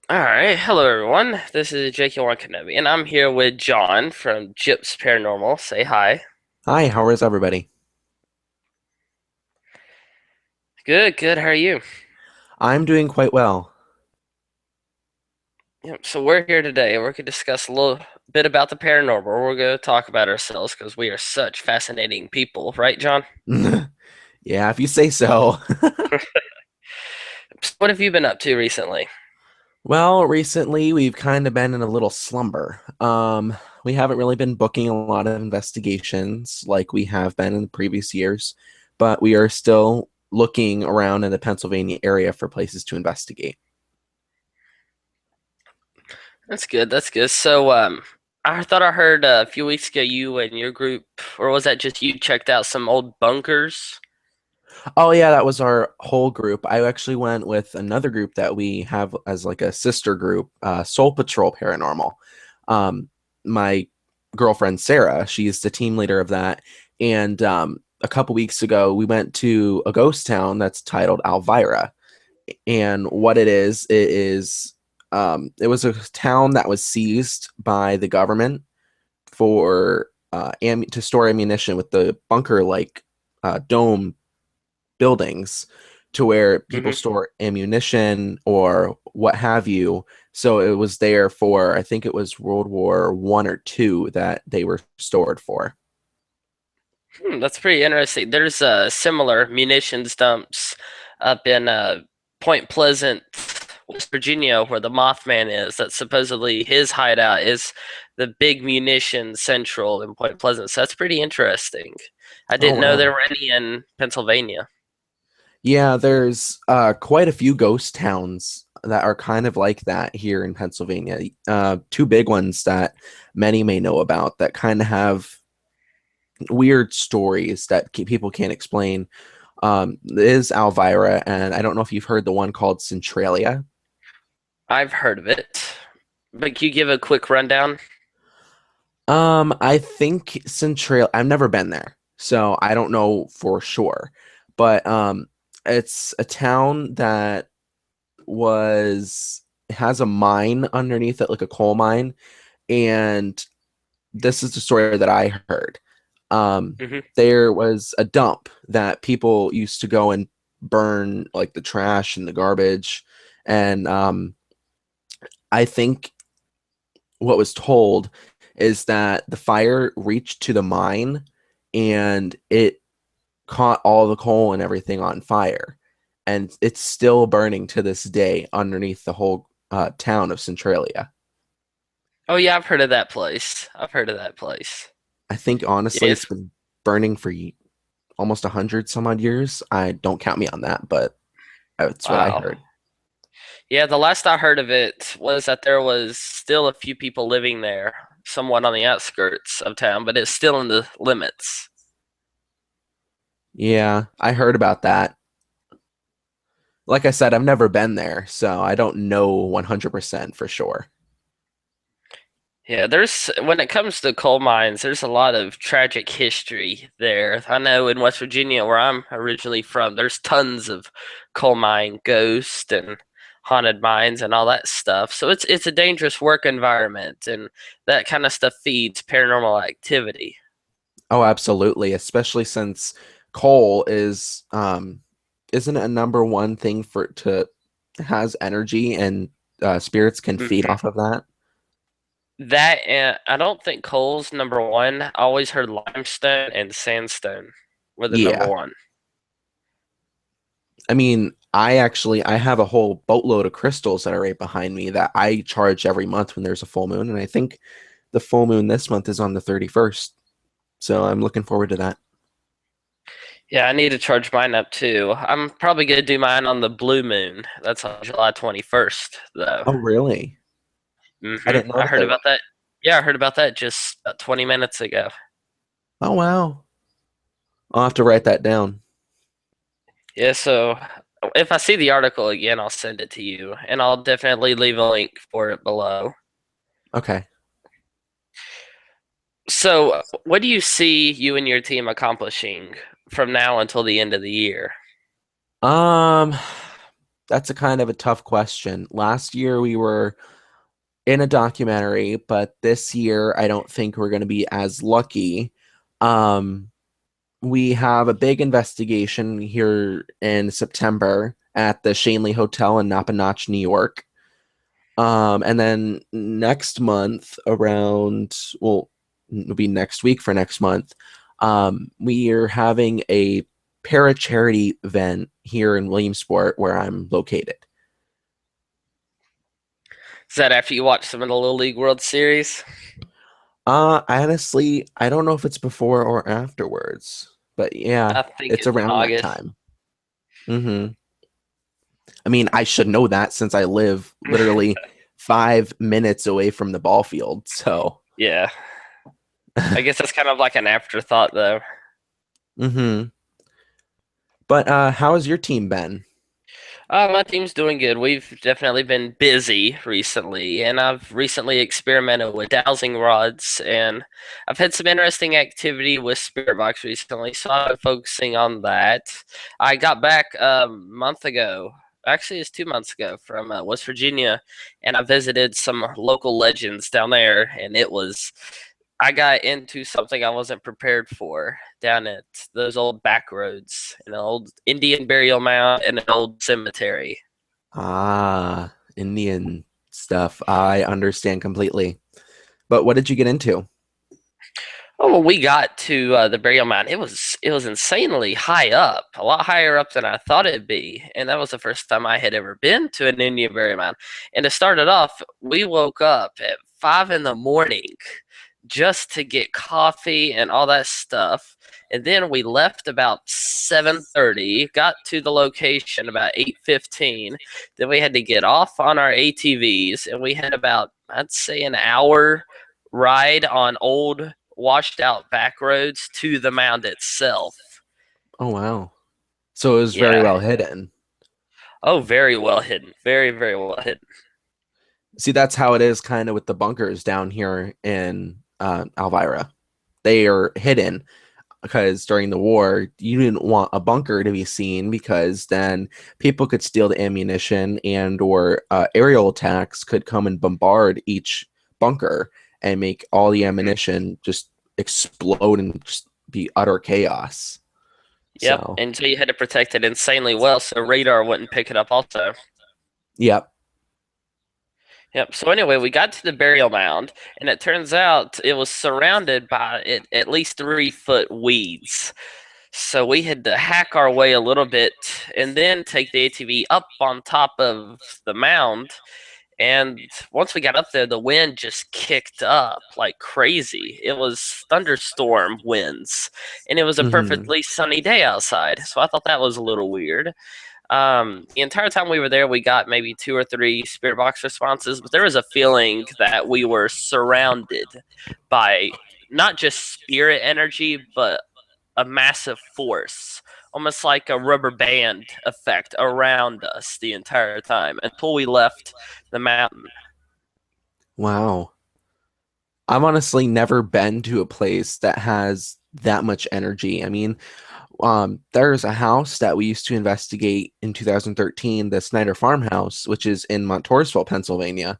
All right, hello everyone. This is JK1 Kenobi, and I'm here with John from JIPS Paranormal. Say hi. Hi, how is everybody? Good, good. How are you? I'm doing quite well. Yep. So we're here today. We're going to discuss a little bit about the paranormal. We're going to talk about ourselves because we are such fascinating people, right, John? Yeah, if you say so. So what have you been up to recently? Well, recently we've kind of been in a little slumber. We haven't really been booking a lot of investigations like we have been in the previous years, but we are still looking around in the Pennsylvania area for places to investigate. That's good. That's good. I thought I heard a few weeks ago you and your group, or was that just you, checked out some old bunkers? Oh yeah, that was our whole group. I actually went with another group that we have as like a sister group, Soul Patrol Paranormal. Um, my girlfriend Sarah, she's the team leader of that. And a couple weeks ago, we went to a ghost town that's titled Elvira. And what it was a town that was seized by the government for to store ammunition with the bunker like dome buildings to where people Hmm. store ammunition or what have you. So it was there for, I think it was World War I or II that they were stored for. That's pretty interesting. There's similar munitions dumps up in Point Pleasant, West Virginia, where the Mothman is. That supposedly his hideout is the big munition central in Point Pleasant. So that's pretty interesting. I Oh, didn't know there wow. were any in Pennsylvania. Yeah, there's quite a few ghost towns that are kind of like that here in Pennsylvania. Two big ones that many may know about that kind of have weird stories that people can't explain. Is Elvira, and I don't know if you've heard the one called Centralia. I've heard of it, but can you give a quick rundown? I think Centralia, I've never been there, so I don't know for sure. But it's a town that was has a mine underneath it, like a coal mine, and this is the story that I heard. Hmm. There was a dump that people used to go and burn like the trash and the garbage, and I think what was told is that the fire reached to the mine and it caught all the coal and everything on fire. And it's still burning to this day underneath the whole town of Centralia. Oh yeah, I've heard of that place. I've heard of that place. I think honestly, it's Yes. been burning for almost 100 some odd years. I don't count me on that, but that's what I Wow. heard. Yeah, the last I heard of it was that there was still a few people living there, somewhat on the outskirts of town, but it's still in the limits. Yeah, I heard about that. Like I said, I've never been there, so I don't know 100% for sure. Yeah, there's when it comes to coal mines, there's a lot of tragic history there. I know in West Virginia, where I'm originally from, there's tons of coal mine ghosts and haunted mines and all that stuff. So it's a dangerous work environment, and that kind of stuff feeds paranormal activity. Oh, absolutely, especially since coal is isn't it a number one thing for to has energy and spirits can feed Mhm. off of that. That and I don't think coal's number one. I always heard limestone and sandstone were the number Yeah. one. I mean, I have a whole boatload of crystals that are right behind me that I charge every month when there's a full moon, and I think the full moon this month is on the 31st. So I'm looking forward to that. Yeah, I need to charge mine up too. I'm probably gonna do mine on the blue moon. That's on July 21st, though. Oh, really? I didn't know I that heard they were. about that. Yeah, I heard about that just about 20 minutes ago. Oh, wow. I'll have to write that down. Yeah, so if I see the article again, I'll send it to you, and I'll definitely leave a link for it below. Okay. So, what do you see you and your team accomplishing from now until the end of the year? Um, That's a kind of a tough question. Last year we were in a documentary, but this year I don't think we're going to be as lucky. Um, we have a big investigation here in September at the Shanley Hotel in Napanoch, New York. And then next month, around, well, it'll be next week for next month, we are having a para charity event here in Williamsport where I'm located. Is that after you watch some of the Little League World Series? Honestly, I don't know if it's before or afterwards, but yeah, I think it's it's around that August. time. hmm I mean, I should know that since I live literally 5 minutes away from the ball field. So, Yeah. I guess that's kind of like an afterthought, though. hmm But how has your team been? My team's doing good. We've definitely been busy recently, and I've recently experimented with dowsing rods, and I've had some interesting activity with Spirit Box recently, so I've been focusing on that. I got back a month ago. Actually, it's 2 months ago from West Virginia, and I visited some local legends down there, and I got into something I wasn't prepared for down at those old back roads, an old Indian burial mound and an old cemetery. Ah, Indian stuff. I understand completely. But what did you get into? Oh, when we got to the burial mound, it was insanely high up, a lot higher up than I thought it'd be, and that was the first time I had ever been to an Indian burial mound. And to start it off, we woke up at 5 in the morning just to get coffee and all that stuff, and then we left about 7:30. Got to the location about 8:15. Then we had to get off on our ATVs, and we had about, I'd say, an hour ride on old washed out back roads to the mound itself. Oh, wow. So it was very Yeah. well hidden. Oh, very well hidden. Very, very well hidden. See, that's how it is kind of with the bunkers down here in Elvira. They are hidden because during the war, you didn't want a bunker to be seen because then people could steal the ammunition and or aerial attacks could come and bombard each bunker and make all the ammunition just explode and just be utter chaos. Yep. So, And so you had to protect it insanely well so radar wouldn't pick it up also. yep. Yep. So anyway, we got to the burial mound, and it turns out it was surrounded by at least 3 foot weeds. So we had to hack our way a little bit and then take the ATV up on top of the mound. And once we got up there, the wind just kicked up like crazy. It was thunderstorm winds, and it was a hmm perfectly sunny day outside. So I thought that was a little weird. The entire time we were there, we got maybe two or three spirit box responses, but there was a feeling that we were surrounded by not just spirit energy, but a massive force, almost like a rubber band effect around us the entire time until we left the mountain. Wow. I've honestly never been to a place that has that much energy. I mean, there's a house that we used to investigate in 2013, the Snyder Farmhouse, which is in Montoursville, Pennsylvania.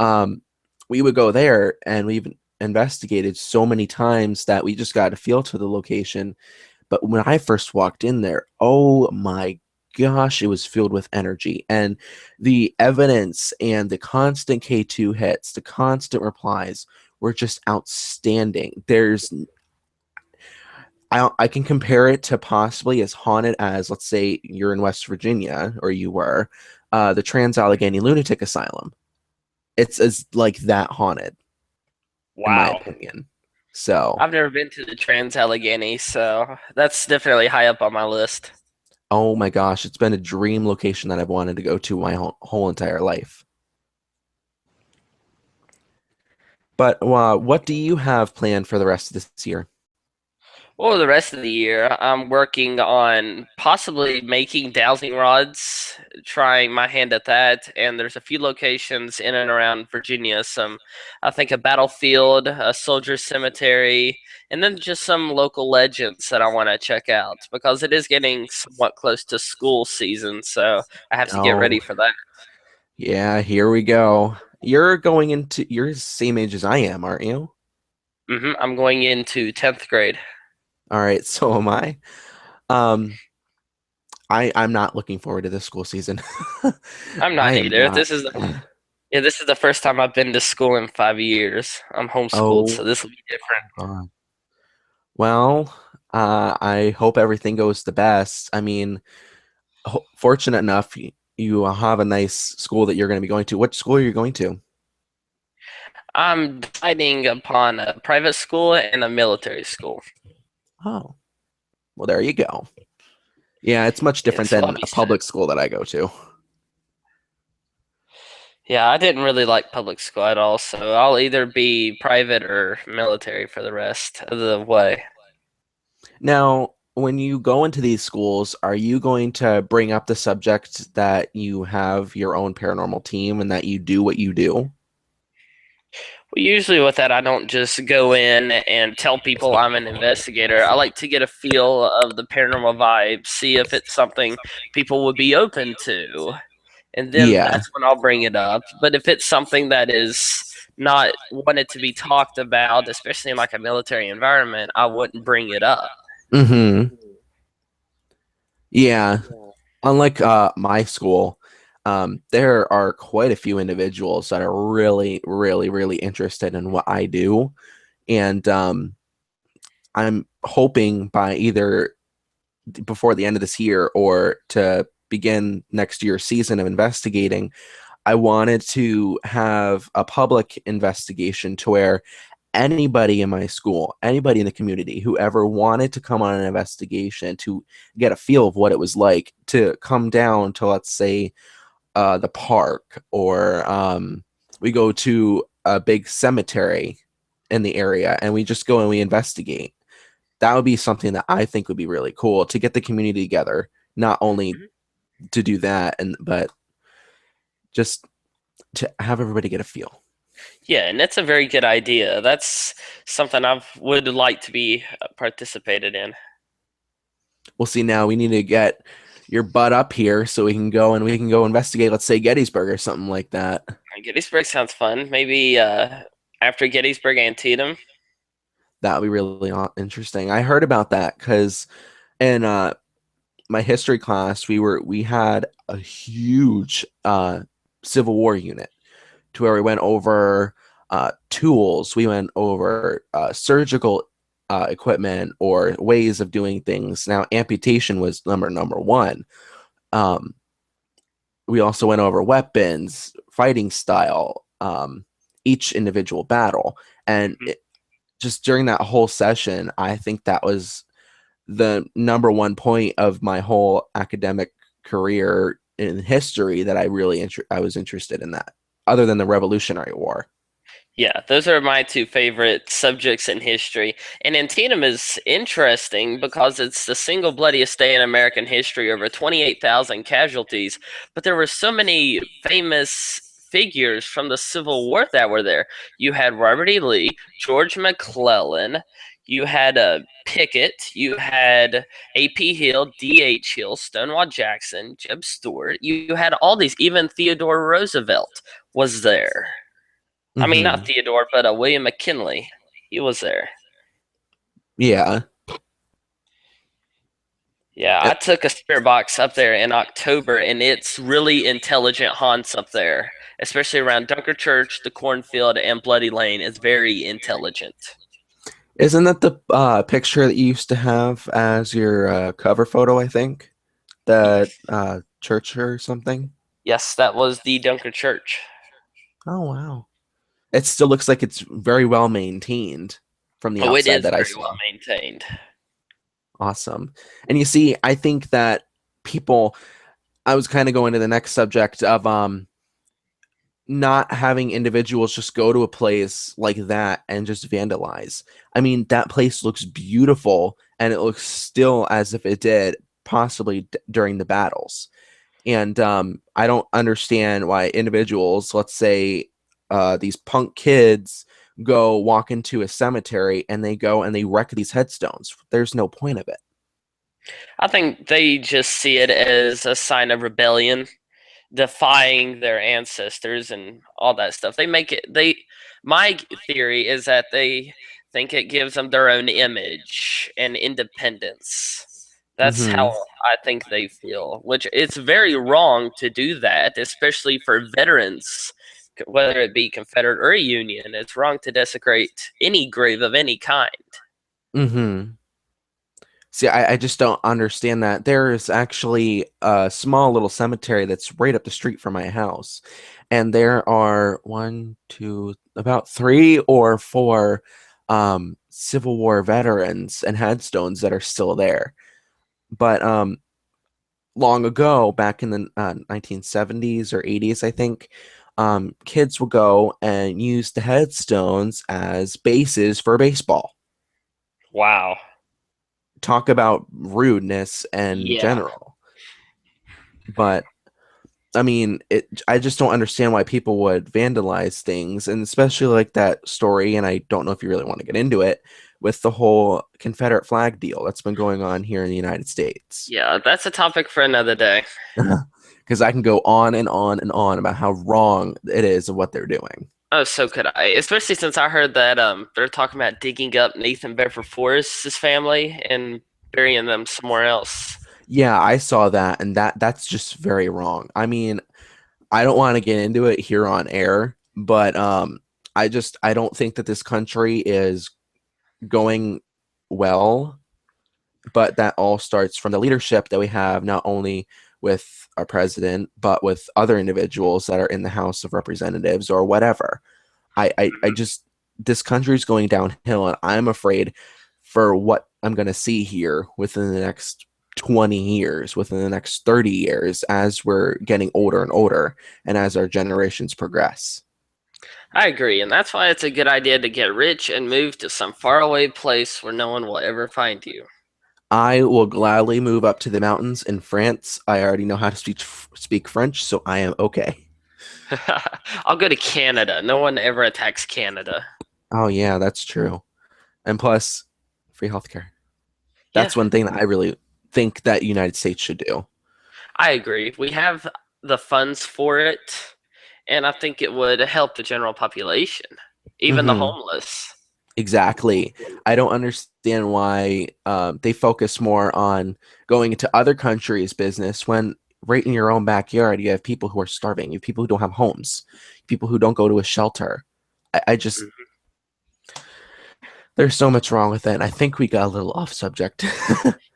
Um, we would go there and we've investigated so many times that we just got a feel to the location. But when I first walked in there, oh my gosh, it was filled with energy. And the evidence and the constant K2 hits, the constant replies were just outstanding. I can compare it to possibly as haunted as, let's say, you're in West Virginia, or you were, the Trans Allegheny Lunatic Asylum. It's as like that haunted, in my Wow. opinion. So, I've never been to the Trans Allegheny, so that's definitely high up on my list. oh my gosh, it's been a dream location that I've wanted to go to my whole entire life. But what do you have planned for the rest of this year? Well, the rest of the year, I'm working on possibly making dowsing rods, trying my hand at that. And there's a few locations in and around Virginia. I think, a battlefield, a soldier cemetery, and then just some local legends that I want to check out because it is getting somewhat close to school season. So I have to get Oh, ready for that. yeah, here we go. You're the same age as I am, aren't you? I'm going into 10th grade. All right, so am I. Um, I'm not looking forward to this school season. I'm I not am either. not. Yeah, this is the first time I've been to school in 5 years. I'm homeschooled, so Oh, this will be different. God. Well, I hope everything goes the best. I mean, fortunate enough, you have a nice school that you're going to be going to. What school are you going to? I'm deciding upon a private school and a military school. Oh, well, there you go. Yeah, it's much Yeah, different so I'll than be a set. public school that I go to. Yeah, I didn't really like public school at all, so I'll either be private or military for the rest of the way. Now, when you go into these schools, are you going to bring up the subject that you have your own paranormal team and that you do what you do? Well, usually with that, I don't just go in and tell people I'm an investigator. I like to get a feel of the paranormal vibe, see if it's something people would be open to, and then Yeah. that's when I'll bring it up. But if it's something that is not wanted to be talked about, especially in like a military environment, I wouldn't bring it up. Mm-hmm. Yeah. Unlike my school, there are quite a few individuals that are really, really, really interested in what I do. And I'm hoping by either before the end of this year or to begin next year's season of investigating, I wanted to have a public investigation to where anybody in my school, anybody in the community, whoever wanted to come on an investigation to get a feel of what it was like to come down to, let's say, the park, or we go to a big cemetery in the area and we just go and we investigate. That would be something that I think would be really cool to get the community together, not only Mhm. to do that, and but just to have everybody get a feel. Yeah, and that's a very good idea. That's something I would like to be participated in. We'll see. Now we need to get your butt up here so we can go investigate, let's say, Gettysburg or something like that. Gettysburg sounds fun. Maybe after Gettysburg, Antietam. That would be really interesting. I heard about that because in my history class we had a huge Civil War unit to where we went over tools, we went over surgical equipment or ways of doing things. Now amputation was number one. um, we also went over weapons, fighting style, each individual battle. And just during that whole session, I think that was the number one point of my whole academic career in history that I was interested in that, other than the Revolutionary War. Yeah, those are my two favorite subjects in history. And Antietam is interesting because it's the single bloodiest day in American history, over 28,000 casualties. But there were so many famous figures from the Civil War that were there. You had Robert E. Lee, George McClellan, you had Pickett, you had A.P. Hill, D.H. Hill, Stonewall Jackson, Jeb Stuart. You had all these, even Theodore Roosevelt was there. I mean, not Hmm. Theodore, but William McKinley. He was there. Yeah. Yeah, I It, took a spirit box up there in October, and it's really intelligent haunts up there, especially around Dunker Church, the cornfield, and Bloody Lane. It's very intelligent. isn't that the picture that you used to have as your cover photo, I think? The church or something? Yes, that was the Dunker Church. Oh, wow. It still looks like it's very well maintained from the Oh, it outside is that I very well saw. maintained. Awesome. And you see, I think that people, I was kind of going to the next subject of not having individuals just go to a place like that and just vandalize. I mean, that place looks beautiful and it looks still as if it did possibly during the battles. And I don't understand why individuals, let's say these punk kids, go walk into a cemetery and they go and they wreck these headstones. There's no point of it. I think they just see it as a sign of rebellion, defying their ancestors and all that stuff. They make it they my theory is that they think it gives them their own image and independence. That's how Hmm. I think they feel, which it's very wrong to do that, especially for veterans, whether it be Confederate or Union. It's wrong to desecrate any grave of any kind. Hmm. See, I just don't understand that. There is actually a small little cemetery that's right up the street from my house. And there are one, two, about three or four Civil War veterans and headstones that are still there. But long ago, back in the 1970s or 80s, I think, kids would go and use the headstones as bases for baseball. Wow. Talk about rudeness in Yeah. general. But I mean, I just don't understand why people would vandalize things, and especially like that story. And I don't know if you really want to get into it with the whole Confederate flag deal that's been going on here in the United States. Yeah, that's a topic for another day. Because I can go on and on and on about how wrong it is of what they're doing. Oh, so could I. Especially since I heard that they're talking about digging up Nathan Bedford Forrest's family and burying them somewhere else. Yeah, I saw that, and that's just very wrong. I mean, I don't want to get into it here on air, but I don't think that this country is going well, but that all starts from the leadership that we have, not only with our president, but with other individuals that are in the House of Representatives or whatever. I just, this country is going downhill, and I'm afraid for what I'm going to see here within the next 20 years, within the next 30 years, as we're getting older and older, and as our generations progress. I agree, and that's why it's a good idea to get rich and move to some faraway place where no one will ever find you. I will gladly move up to the mountains in France. I already know how to speak French, so I am okay. I'll go to Canada. No one ever attacks Canada. Oh yeah, that's true. And plus, free healthcare. Yeah, That's one thing that I really think that United States should do. I agree. We have the funds for it, and I think it would help the general population, even the Hmm. homeless. Exactly. I don't understand why they focus more on going into other countries' business when right in your own backyard you have people who are starving, you have people who don't have homes, people who don't go to a shelter. I just, there's so much wrong with it. And I think we got a little off subject.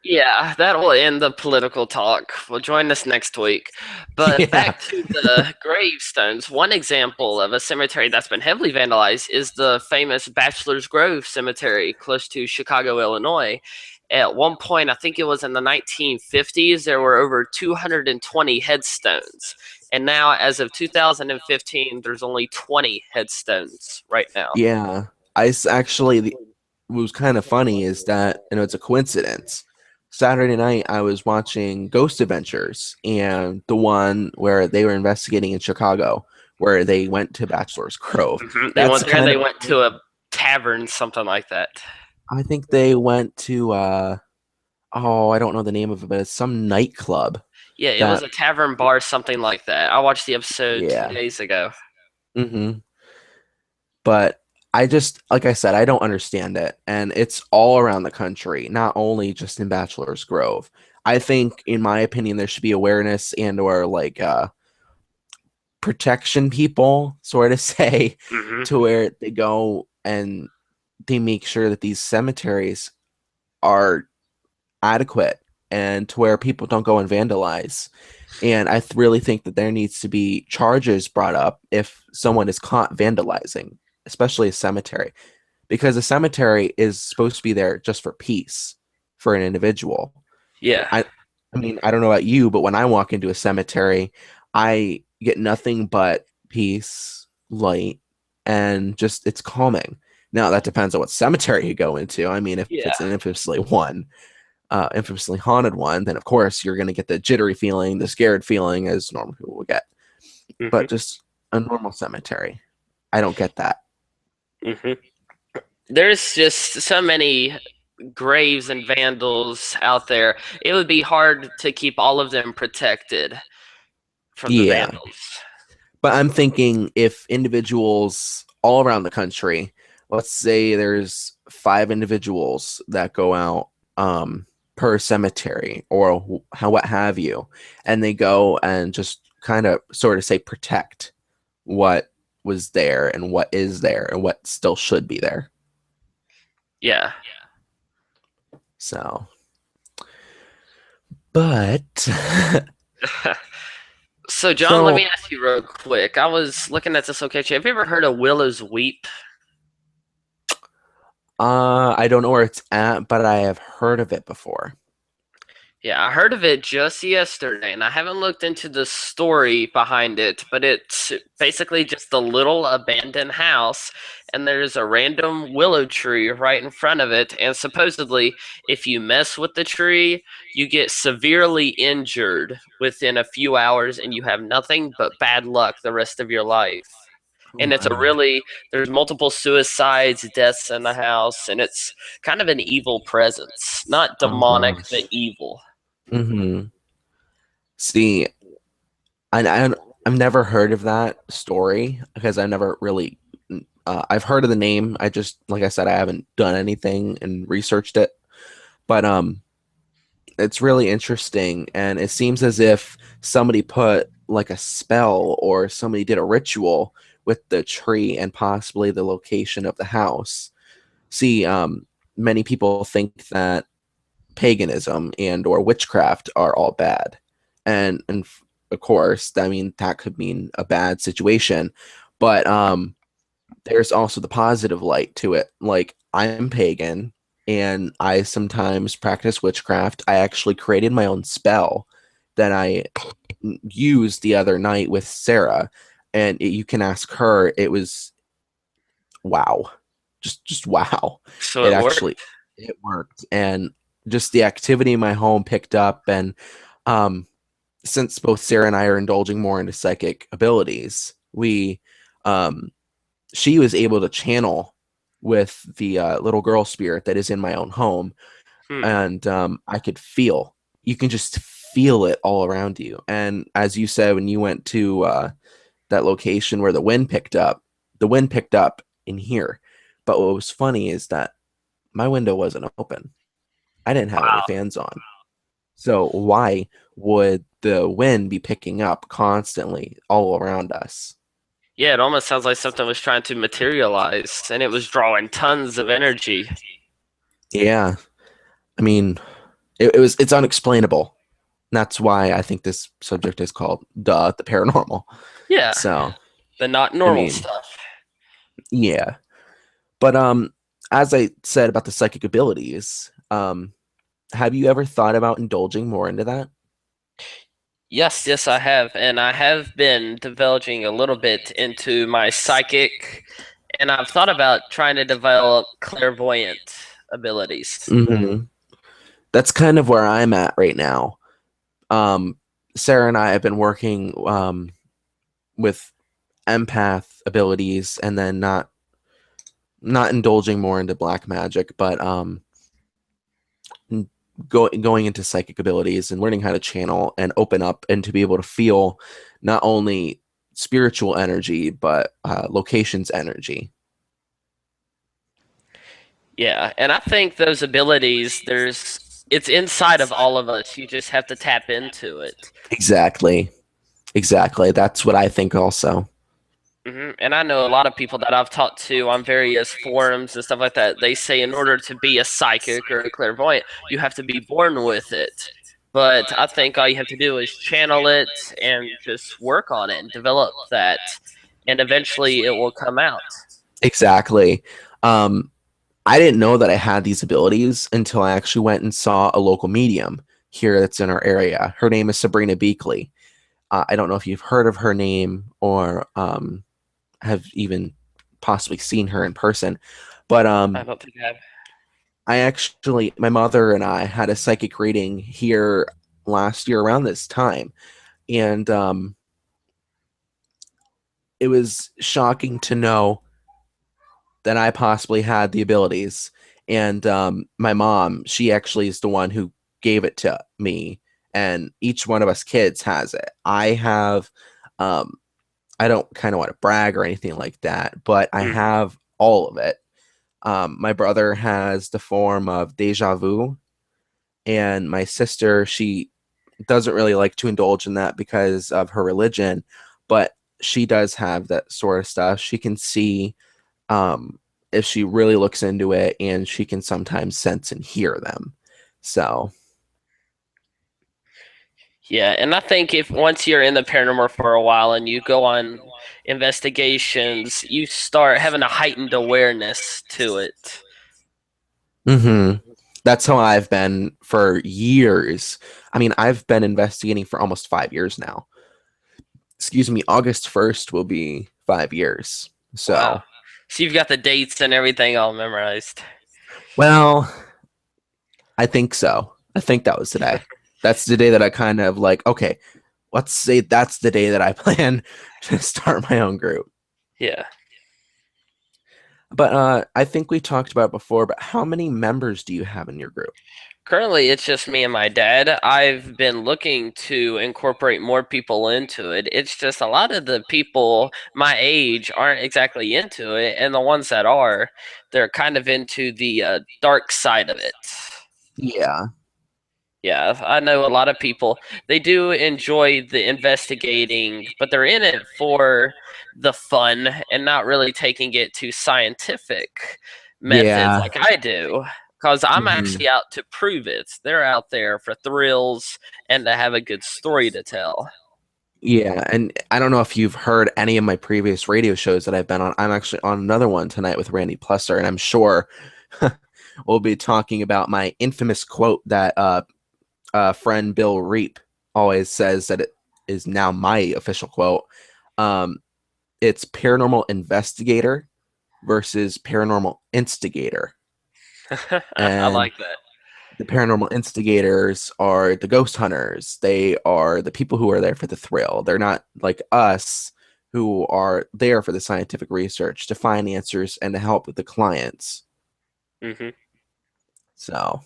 Yeah, that will end the political talk. Well, join us next week. But Yeah. back to the gravestones. One example of a cemetery that's been heavily vandalized is the famous Bachelor's Grove Cemetery close to Chicago, Illinois. At one point, I think it was in the 1950s, there were over 220 headstones. And now, as of 2015, there's only 20 headstones right now. Yeah. Actually, what was kind of funny is that, and it's a coincidence. Saturday night, I was watching Ghost Adventures, and the one where they were investigating in Chicago, where they went to Bachelor's Grove. They That's went there, kind they of, went to a tavern, something like that. I think they went to, oh, I don't know the name of it, but it's some nightclub Yeah, it was that, a tavern bar, something like that. I watched the episode two yeah. days ago. Hmm. But I just, like I said, I don't understand it. And it's all around the country, not only just in Bachelor's Grove. I think, in my opinion, there should be awareness and or like protection people, sort of say, Hmm. to where they go and they make sure that these cemeteries are adequate and to where people don't go and vandalize. And I really think that there needs to be charges brought up if someone is caught vandalizing, especially a cemetery, because a cemetery is supposed to be there just for peace for an individual. Yeah. I, I mean, I don't know about you, but when I walk into a cemetery, I get nothing but peace, light, and just it's calming. Now that depends on what cemetery you go into. I mean, if Yeah. it's an infamously haunted one, then of course you're going to get the jittery feeling, the scared feeling, as normal people will get. Hmm. But just a normal cemetery, I don't get that. Hmm. There's just so many graves and vandals out there. It would be hard to keep all of them protected from the Yeah, vandals. but I'm thinking if individuals all around the country, let's say there's 5 individuals that go out per cemetery or how what have you, and they go and just kind of sort of say protect what was there and what is there and what still should be there. Yeah. So, but So, John, let so me ask you real quick. I was looking at this location. Have you ever heard of Willow's Weep? I don't know where it's at, but I have heard of it before. Yeah, I heard of it just yesterday, and I haven't looked into the story behind it, but it's basically just a little abandoned house, and there's a random willow tree right in front of it, and supposedly, if you mess with the tree, you get severely injured within a few hours, and you have nothing but bad luck the rest of your life. Oh And it's a my. really, there's multiple suicides, deaths in the house, and it's kind of an evil presence. Not Oh demonic, but gosh. evil. Hmm. See, I I've never heard of that story because I never really I've heard of the name. I just like I said I haven't done anything and researched it. But it's really interesting and it seems as if somebody put like a spell or somebody did a ritual with the tree and possibly the location of the house. See, many people think that paganism and or witchcraft are all bad, and of course I mean that could mean a bad situation, but there's also the positive light to it. Like I'm pagan and I sometimes practice witchcraft. I actually created my own spell that I used the other night with Sarah, and you can ask her. It was wow, just wow. So It it worked. actually it worked, and just the activity in my home picked up, and um, since both Sarah and I are indulging more into psychic abilities, we um, she was able to channel with the little girl spirit that is in my own home, Hmm. and I could feel. You can just feel it all around you, and as you said when you went to that location where the wind picked up in here. But what was funny is that my window wasn't open. I didn't have any Wow. fans on. So why would the wind be picking up constantly all around us? Yeah, it almost sounds like something was trying to materialize and it was drawing tons of energy. Yeah. I mean, it's unexplainable. That's why I think this subject is called the paranormal. Yeah, So, the not I normal mean, stuff. yeah. But as I said about the psychic abilities, have you ever thought about indulging more into that? Yes, yes, I have. And I have been divulging a little bit into my psychic, and I've thought about trying to develop clairvoyant abilities. Hmm. That's kind of where I'm at right now. Sarah and I have been working with empath abilities, and then not indulging more into black magic, but going into psychic abilities and learning how to channel and open up and to be able to feel not only spiritual energy but locations energy. Yeah, and I think those abilities, it's inside of all of us. You just have to tap into it. Exactly, exactly. That's what I think also. And I know a lot of people that I've talked to on various forums and stuff like that. They say in order to be a psychic or a clairvoyant, you have to be born with it. But I think all you have to do is channel it and just work on it and develop that, and eventually it will come out. Exactly. Um, I didn't know that I had these abilities until I actually went and saw a local medium here that's in our area. Her name is Sabrina Beakley. I don't know if you've heard of her name or have even possibly seen her in person, but I don't think I have. I actually, my mother and I had a psychic reading here last year around this time, and it was shocking to know that I possibly had the abilities. And my mom, she actually is the one who gave it to me, and each one of us kids has it. I have, um, I don't kind of want to brag or anything like that, but I Mhm. have all of it. My brother has the form of deja vu, and my sister, she doesn't really like to indulge in that because of her religion, but she does have that sort of stuff. She can see um, if she really looks into it, and she can sometimes sense and hear them. So, Yeah, and I think if once you're in the paranormal for a while and you go on investigations, you start having a heightened awareness to it. hmm, that's how I've been for years. I mean, I've been investigating for almost 5 years now. Excuse me, August 1st will be 5 years. Wow. So, So you've got the dates and everything all memorized. well, I think so. I think that was today. That's the day that I kind of like, okay, let's say that's the day that I plan to start my own group. Yeah. But I think we talked about it before, but how many members do you have in your group? Currently, it's just me and my dad. I've been looking to incorporate more people into it. It's just a lot of the people my age aren't exactly into it, and the ones that are, they're kind of into the dark side of it. Yeah. Yeah, I know a lot of people. They do enjoy the investigating, but they're in it for the fun and not really taking it to scientific methods Yeah. like I do. Because I'm Hmm. actually out to prove it. They're out there for thrills and to have a good story to tell. Yeah. And I don't know if you've heard any of my previous radio shows that I've been on. I'm actually on another one tonight with Randy Plusser, and I'm sure we'll be talking about my infamous quote that friend Bill Reap always says that it is now my official quote. Um, it's paranormal investigator versus paranormal instigator. I And like that. the paranormal instigators are the ghost hunters. They are the people who are there for the thrill. They're not like us who are there for the scientific research to find answers and to help with the clients. Hmm. So,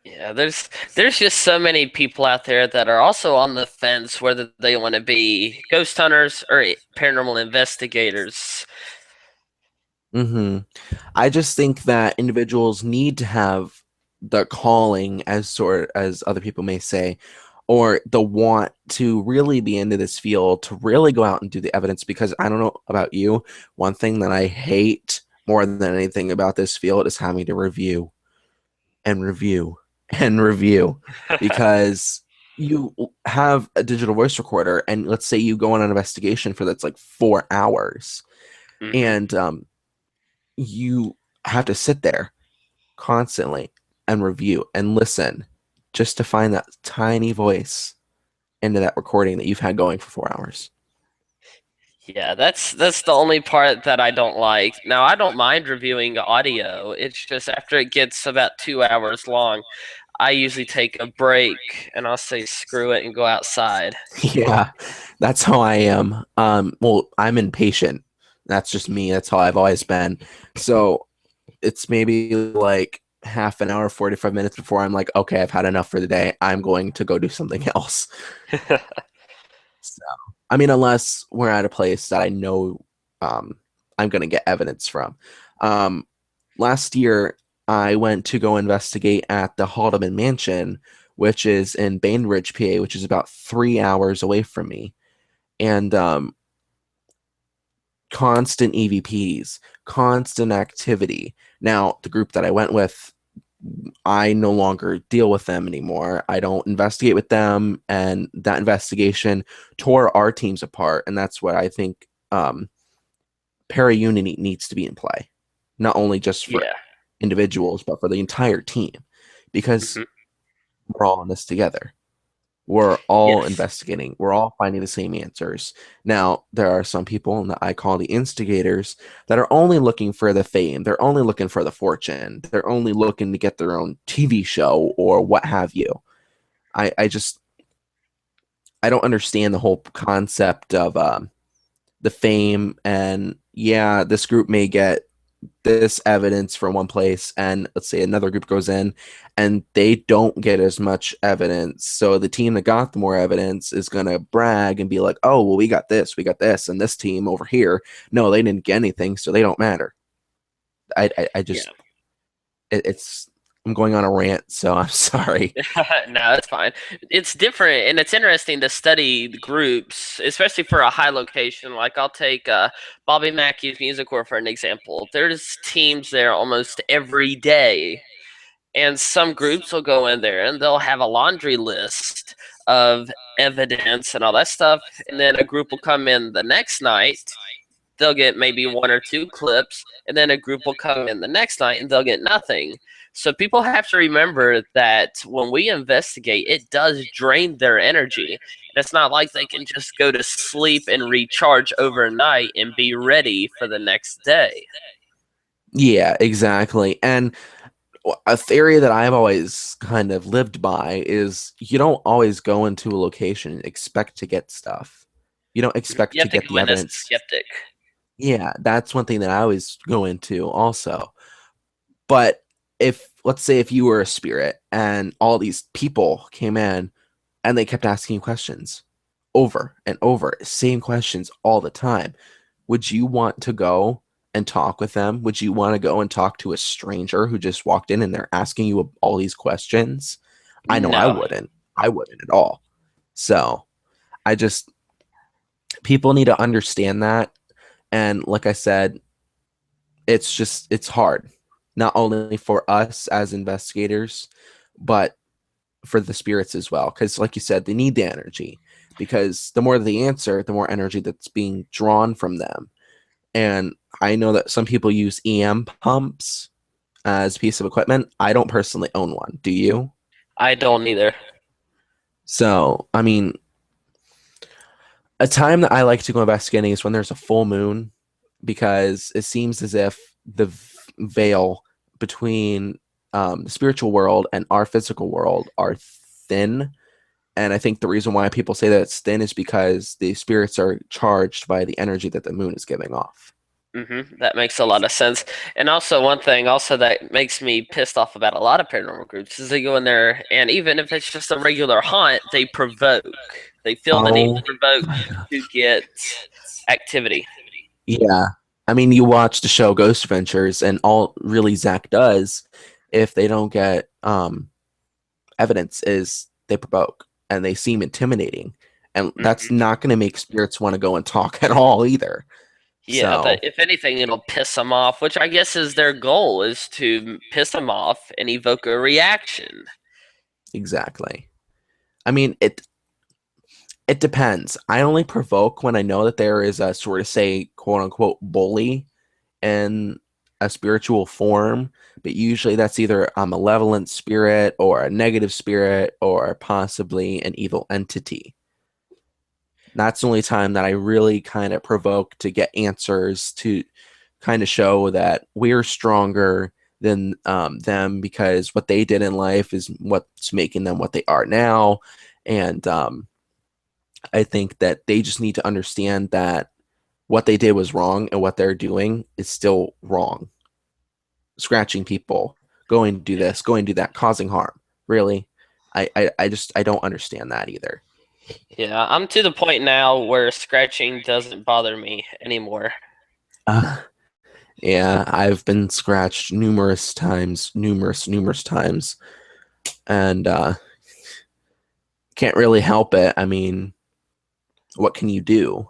Yeah, there's just so many people out there that are also on the fence whether they want to be ghost hunters or paranormal investigators. hmm, I just think that individuals need to have the calling, as sort as other people may say, or the want to really be into this field, to really go out and do the evidence. Because I don't know about you, one thing that I hate more than anything about this field is having to review and review and review, because you have a digital voice recorder, and let's say you go on an investigation for that's like 4 hours, Hmm. and you have to sit there constantly and review and listen just to find that tiny voice into that recording that you've had going for 4 hours. Yeah, that's the only part that I don't like. Now, I don't mind reviewing audio. It's just after it gets about 2 hours long, I usually take a break and I'll say screw it and go outside. Yeah, that's how I am. Well, I'm impatient. That's just me. That's how I've always been. So it's maybe like half an hour, 45 minutes before I'm like, okay, I've had enough for the day. I'm going to go do something else. So, I mean, unless we're at a place that I know um, I'm going to get evidence from. Um, Last year, I went to go investigate at the Haldeman Mansion, which is in Bainbridge, PA, which is about 3 hours away from me. And constant EVPs, constant activity. Now, the group that I went with, I no longer deal with them anymore. I don't investigate with them, and that investigation tore our teams apart. And that's what I think para unity needs to be in play, not only just for Yeah. individuals, but for the entire team, because Hmm. we're all in this together. We're all Yes. investigating. We're all finding the same answers. Now, there are some people that I call the instigators that are only looking for the fame. They're only looking for the fortune. They're only looking to get their own TV show or what have you. I just I don't understand the whole concept of the fame. And yeah, this group may get this evidence from one place, and let's say another group goes in and they don't get as much evidence. So the team that got the more evidence is going to brag and be like, oh, well, we got this, and this team over here, no, they didn't get anything, so they don't matter. I Yeah. just, it's, I'm going on a rant, so I'm sorry. No, that's fine. It's different, and it's interesting to study the groups, especially for a high location. Like I'll take Bobby Mackey's Music Corps for an example. There's teams there almost every day, and some groups will go in there and they'll have a laundry list of evidence and all that stuff, and then a group will come in the next night. They'll get maybe one or two clips, and then a group will come in the next night and they'll get nothing. So people have to remember that when we investigate, it does drain their energy. And it's not like they can just go to sleep and recharge overnight and be ready for the next day. Yeah, exactly. And a theory that I've always kind of lived by is you don't always go into a location and expect to get stuff. You don't expect You to have to get go the in as a evidence. skeptic. Yeah, that's one thing that I always go into also. But if, let's say, if you were a spirit and all these people came in and they kept asking you questions over and over, same questions all the time, would you want to go and talk with them? Would you want to go and talk to a stranger who just walked in and they're asking you all these questions? I know I No. wouldn't. I wouldn't at all. So I just, people need to understand that. And like I said, it's just, it's hard, not only for us as investigators, but for the spirits as well. Because, like you said, they need the energy. Because the more they answer, the more energy that's being drawn from them. And I know that some people use EM pumps as a piece of equipment. I don't personally own one. Do you? I don't either. So, I mean, a time that I like to go investigating is when there's a full moon, because it seems as if the veil between the spiritual world and our physical world are thin. And I think the reason why people say that it's thin is because the spirits are charged by the energy that the moon is giving off. That makes a lot of sense. And also, one thing also that makes me pissed off about a lot of paranormal groups is they go in there, and even if it's just a regular haunt, they provoke. They feel the need to Oh provoke my god. to get activity. Yeah. I mean, you watch the show Ghost Adventures, and all really Zach does, if they don't get evidence, is they provoke and they seem intimidating. And that's hmm not going to make spirits want to go and talk at all either. Yeah, that So, if anything, it'll piss them off, which I guess is their goal, is to piss them off and evoke a reaction. exactly. I mean, it depends. I only provoke when I know that there is a sort of, say, quote unquote bully in a spiritual form, but usually that's either a malevolent spirit or a negative spirit or possibly an evil entity. That's the only time that I really kind of provoke to get answers, to kind of show that we're stronger than them, because what they did in life is what's making them what they are now. And I think that they just need to understand that what they did was wrong and what they're doing is still wrong. Scratching people, going to do this, going to do that, causing harm. Really? I just, I don't understand that either. Yeah, I'm to the point now where scratching doesn't bother me anymore. Uh, yeah, I've been scratched numerous times, numerous times, and can't really help it. I mean, what can you do?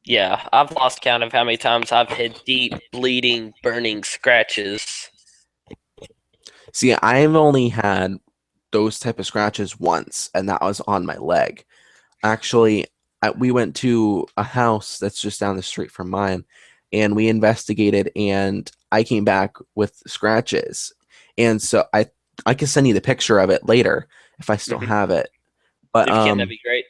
Yeah, I've lost count of how many times I've had deep, bleeding, burning scratches. See, I've only had those type of scratches once, and that was on my leg. Actually, we went to a house that's just down the street from mine, and we investigated, and I came back with scratches. And so I can send you the picture of it later if I still hmm have it. But If you can, that'd be great.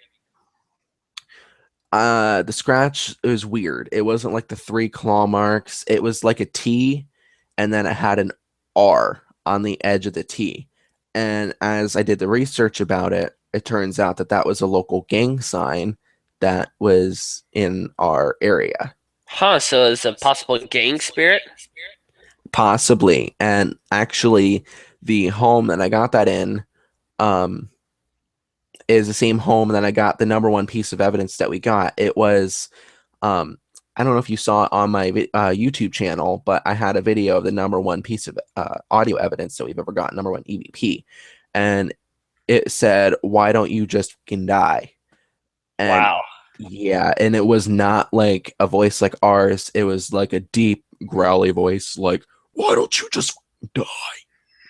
the scratch was weird. It wasn't like the three claw marks. It was like a T, and then it had an R on the edge of the T. And as I did the research about it, it turns out that that was a local gang sign that was in our area. Huh, so it's a possible gang spirit? Possibly. And actually, the home that I got that in, um, is the same home that I got the number one piece of evidence that we got. It was, um, I don't know if you saw it on my YouTube channel, but I had a video of the number one piece of audio evidence that we've ever got, number one EVP. And it said, "Why don't you just fucking die?" And Wow. yeah, and it was not like a voice like ours. It was like a deep, growly voice, like, "Why don't you just die?"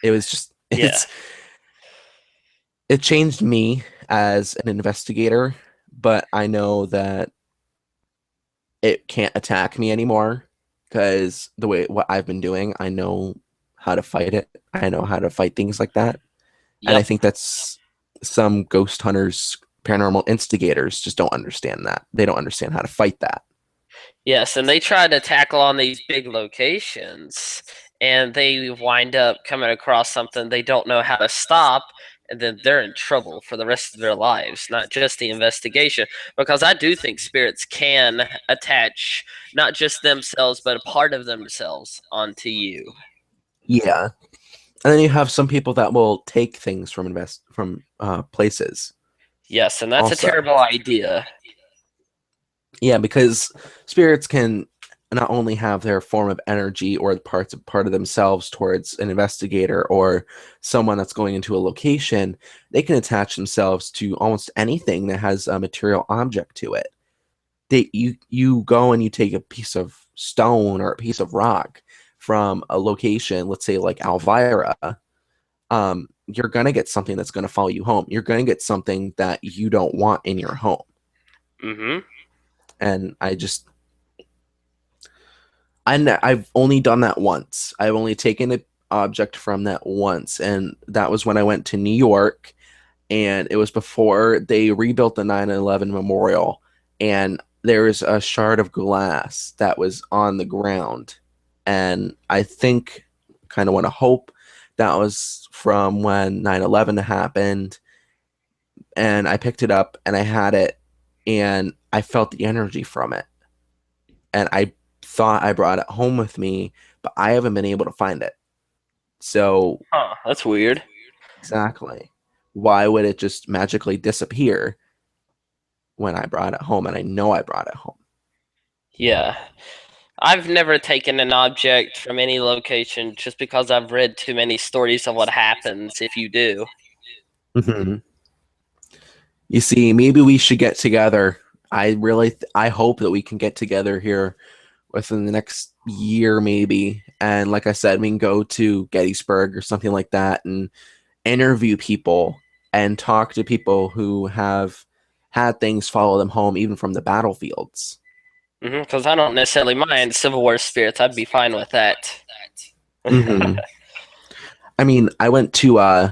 It was just, Yeah. it changed me as an investigator, but I know that it can't attack me anymore because the way what I've been doing, I know how to fight it. I know how to fight things like that. And I Yep. think that's some ghost hunters, paranormal instigators just don't understand that. They don't understand how to fight that. Yes, and they try to tackle on these big locations, and they wind up coming across something they don't know how to stop, and then they're in trouble for the rest of their lives, not just the investigation. Because I do think spirits can attach not just themselves, but a part of themselves onto you. Yeah. And then you have some people that will take things from places Yes, and that's a also. terrible idea. Yeah, because spirits can not only have their form of energy or part of themselves towards an investigator or someone that's going into a location, they can attach themselves to almost anything that has a material object to it. You go and you take a piece of stone or a piece of rock from a location, let's say like Elvira, you're gonna get something that's gonna follow you home. You're gonna get something that you don't want in your home. Mm-hmm. And I've only done that once. I've only taken an object from that once, and that was when I went to New York, and it was before they rebuilt the 9/11 memorial, and there was a shard of glass that was on the ground, and I think, kind of want to hope that was from when 9/11 happened, and I picked it up and I had it, and I felt the energy from it, and I thought I brought it home with me, but I haven't been able to find it. So, Huh, that's weird. exactly. Why would it just magically disappear when I brought it home and I know I brought it home? Yeah. I've never taken an object from any location just because I've read too many stories of what happens if you do. Mhm. You see, maybe we should get together. I hope that we can get together here within the next year, maybe. And like I said, we can go to Gettysburg or something like that and interview people and talk to people who have had things follow them home, even from the battlefields. Because I don't necessarily mind Civil War spirits. I'd be fine with that. Hmm. I mean, I went to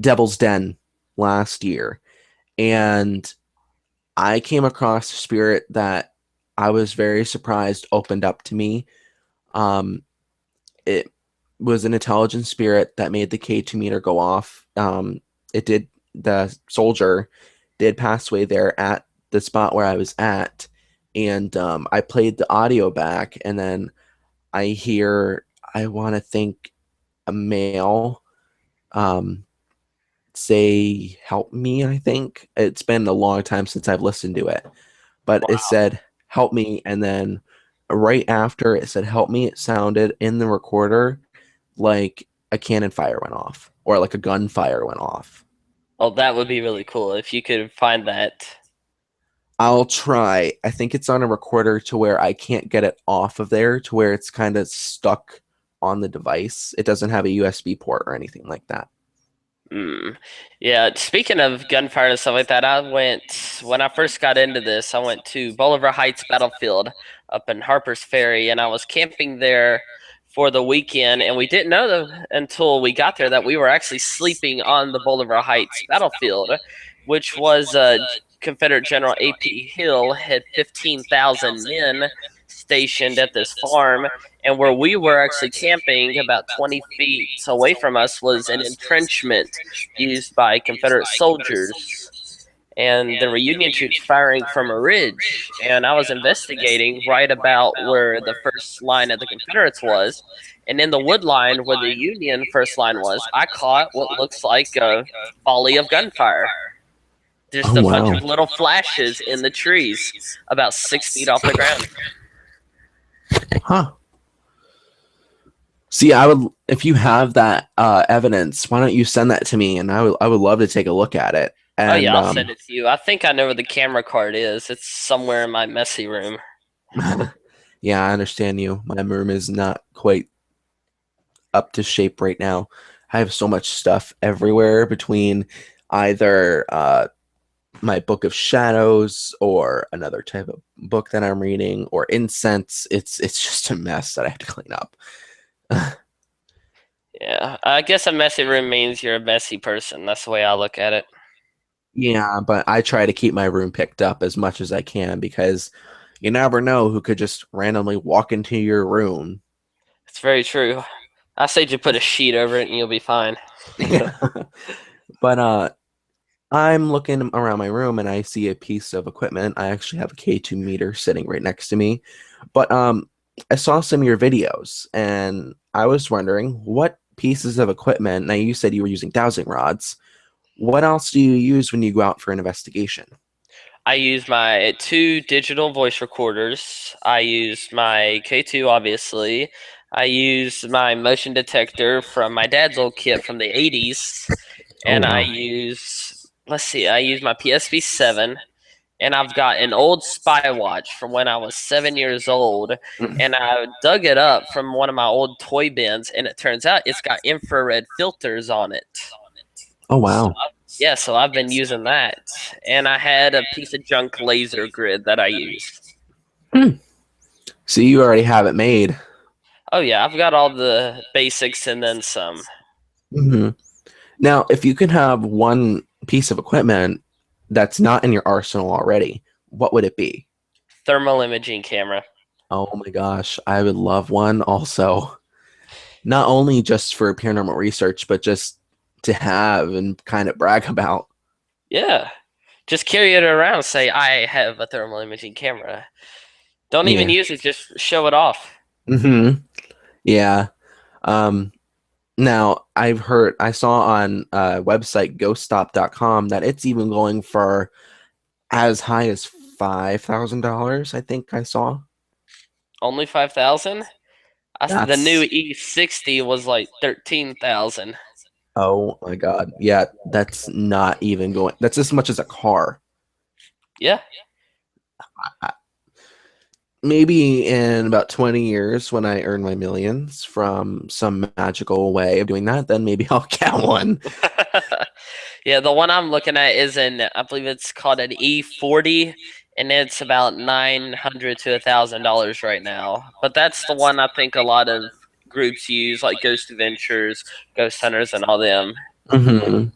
Devil's Den last year, and I came across a spirit that I was very surprised opened up to me. Um, it was an intelligent spirit that made the K2 meter go off. It did, the soldier did pass away there at the spot where I was at. And I played the audio back, and then I hear, I want to think, a male um, say, "Help me." I think it's been a long time since I've listened to it, but it Wow. said, "Help me." And then right after it said, "Help me," it sounded in the recorder like a cannon fire went off or like a gunfire went off. Oh, that would be really cool if you could find that. I'll try. I think it's on a recorder to where I can't get it off of there to where it's kind of stuck on the device. It doesn't have a USB port or anything like that. Mm. Yeah, speaking of gunfire and stuff like that, when I first got into this, I went to Bolivar Heights Battlefield up in Harper's Ferry, and I was camping there for the weekend, and we didn't know until we got there that we were actually sleeping on the Bolivar Heights Battlefield. which was Confederate General A.P. Hill had 15,000 men stationed at this farm, and where we were actually camping about 20 feet away from us was an entrenchment used by Confederate soldiers. And there were Union troops firing from a ridge, and I was investigating right about where the first line of the Confederates was, and in the wood line where the Union first line was, I caught what looks like a volley of gunfire. Just Oh a bunch wow. of little flashes in the trees, about 6 feet off the ground. Huh. See, I would if you have that evidence, why don't you send that to me, and I would love to take a look at it. Oh yeah, And I'll send it to you. I think I know where the camera card is. It's somewhere in my messy room. yeah, I understand you. My room is not quite up to shape right now. I have so much stuff everywhere between either my book of shadows or another type of book that I'm reading or incense. It's just a mess that I have to clean up. Yeah, I guess a messy room means you're a messy person. That's the way I look at it. Yeah, but I try to keep my room picked up as much as I can because you never know who could just randomly walk into your room. It's very true. I say just put a sheet over it and you'll be fine. Yeah. But I'm looking around my room and I see a piece of equipment. I actually have a K2 meter sitting right next to me. But I saw some of your videos and I was wondering what pieces of equipment. Now you said you were using dowsing rods. What else do you use when you go out for an investigation? I use my two digital voice recorders. I use my K2, obviously. I use my motion detector from my dad's old kit from the 80s. Oh And I wow. use, let's see, I use my PSV 7. And I've got an old spy watch from when I was 7 years old. And I dug it up from one of my old toy bins. And it turns out it's got infrared filters on it. Oh So, wow. yeah, so I've been using that. And I had a piece of junk laser grid that I used. Hmm. So you already have it made. Oh, yeah, I've got all the basics and then some. Hmm. Now, if you could have one piece of equipment that's not in your arsenal already, what would it be? Thermal imaging camera. Oh my gosh, I would love one also. Not only just for paranormal research, but just to have and kind of brag about. Yeah. Just carry it around. Say, I have a thermal imaging camera. Don't even Yeah. use it, just show it off. Hmm. Yeah. Um, Now, I saw on website ghoststop.com that it's even going for as high as $5,000, I think I saw. Only 5,000? The new That's, E60 was like 13,000. oh my God. Yeah, that's not even going, that's as much as a car. Yeah. I- Maybe in about 20 years when I earn my millions from some magical way of doing that, then maybe I'll get one. Yeah, the one I'm looking at is I believe it's called an E40, and it's about 900 to $1,000 right now. But that's the one I think a lot of groups use, like Ghost Adventures, Ghost Hunters, and all them. Hmm.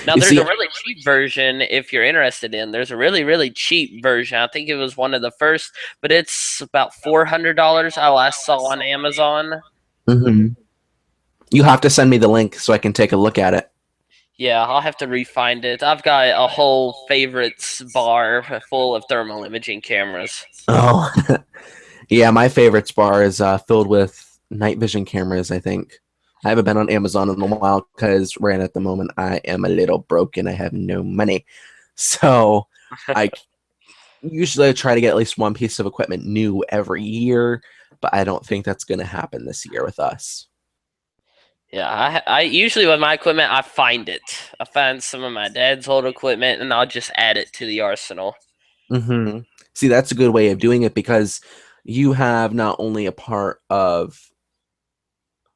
Now, You there's see, a really cheap version if you're interested in. There's a really, really cheap version. I think it was one of the first, but it's about $400 I last saw on Amazon. mhm. You have to send me the link so I can take a look at it. Yeah, I'll have to refind it. I've got a whole favorites bar full of thermal imaging cameras. Oh, yeah, my favorites bar is filled with night vision cameras, I think. I haven't been on Amazon in a while because right at the moment I am a little broken. I have no money. So I usually I try to get at least one piece of equipment new every year, but I don't think that's going to happen this year with us. Yeah, I usually with my equipment I find it. I find some of my dad's old equipment and I'll just add it to the arsenal. Hmm. See, that's a good way of doing it because you have not only a part of